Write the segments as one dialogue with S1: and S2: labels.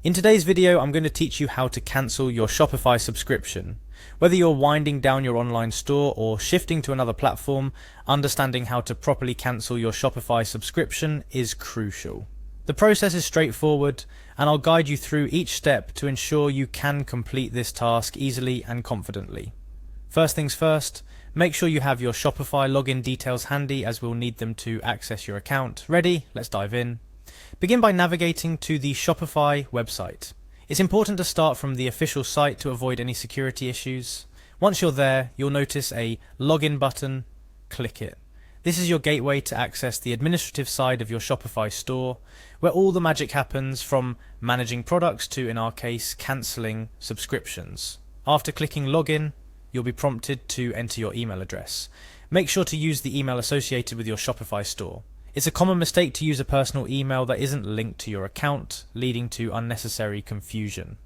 S1: In today's video, I'm going to teach you how to cancel your Shopify subscription. Whether you're winding down your online store or shifting to another platform, understanding how to properly cancel your Shopify subscription is crucial. The process is straightforward, and I'll guide you through each step to ensure you can complete this task easily and confidently. First things first, make sure you have your Shopify login details handy, as we'll need them to access your account. Ready? Let's dive in. Begin by navigating to the Shopify website. It's important to start from the official site to avoid any security issues. Once you're there, you'll notice a login button. Click it. This is your gateway to access the administrative side of your Shopify store, where all the magic happens, from managing products to, in our case, cancelling subscriptions. After clicking login, you'll be prompted to enter your email address. Make sure to use the email associated with your Shopify store. It's a common mistake to use a personal email that isn't linked to your account, leading to unnecessary confusion.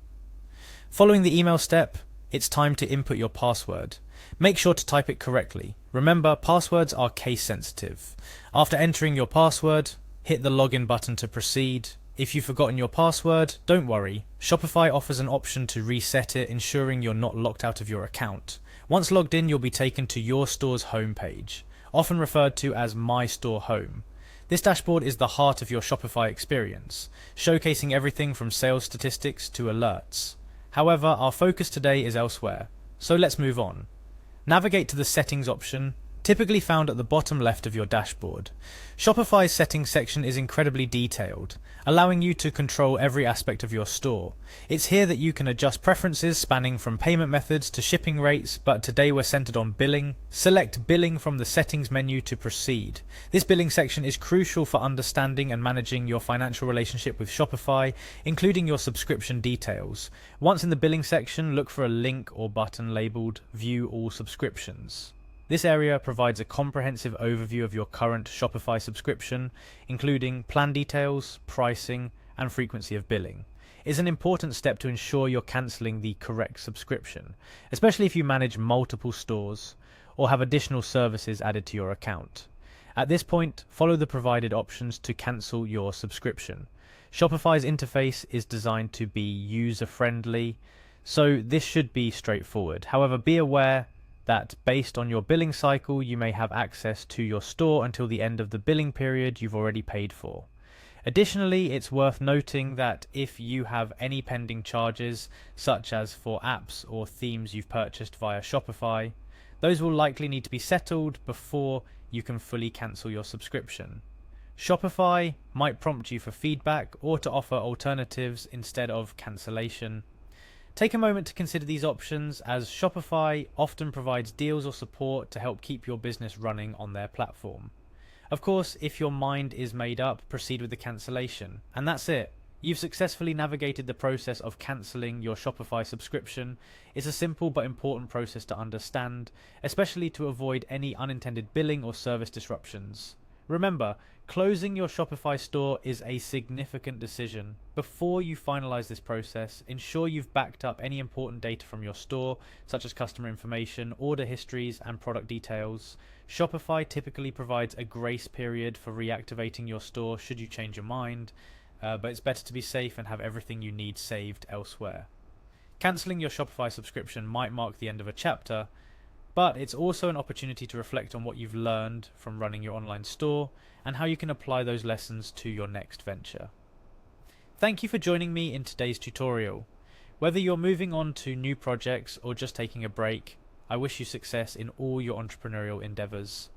S1: Following the email step, it's time to input your password. Make sure to type it correctly. Remember, passwords are case sensitive. After entering your password, hit the login button to proceed. If you've forgotten your password, don't worry. Shopify offers an option to reset it, ensuring you're not locked out of your account. Once logged in, you'll be taken to your store's homepage, often referred to as My Store Home. This dashboard is the heart of your Shopify experience, showcasing everything from sales statistics to alerts. However, our focus today is elsewhere, so let's move on. Navigate to the Settings option, typically found at the bottom left of your dashboard. Shopify's settings section is incredibly detailed, allowing you to control every aspect of your store. It's here that you can adjust preferences spanning from payment methods to shipping rates, but today we're centered on billing. Select Billing from the Settings menu to proceed. This billing section is crucial for understanding and managing your financial relationship with Shopify, including your subscription details. Once in the billing section, look for a link or button labeled View All Subscriptions. This area provides a comprehensive overview of your current Shopify subscription, including plan details, pricing, and frequency of billing. It's an important step to ensure you're cancelling the correct subscription, especially if you manage multiple stores or have additional services added to your account. At this point, follow the provided options to cancel your subscription. Shopify's interface is designed to be user-friendly, so this should be straightforward. However, be aware that based on your billing cycle, you may have access to your store until the end of the billing period you've already paid for. Additionally, it's worth noting that if you have any pending charges, such as for apps or themes you've purchased via Shopify, those will likely need to be settled before you can fully cancel your subscription. Shopify might prompt you for feedback or to offer alternatives instead of cancellation. Take a moment to consider these options, as Shopify often provides deals or support to help keep your business running on their platform. Of course, if your mind is made up, proceed with the cancellation. And that's it. You've successfully navigated the process of cancelling your Shopify subscription. It's a simple but important process to understand, especially to avoid any unintended billing or service disruptions. Remember, closing your Shopify store is a significant decision. Before you finalize this process, ensure you've backed up any important data from your store, such as customer information, order histories, and product details. Shopify typically provides a grace period for reactivating your store should you change your mind, but it's better to be safe and have everything you need saved elsewhere. Canceling your Shopify subscription might mark the end of a chapter, but it's also an opportunity to reflect on what you've learned from running your online store and how you can apply those lessons to your next venture. Thank you for joining me in today's tutorial. Whether you're moving on to new projects or just taking a break, I wish you success in all your entrepreneurial endeavors.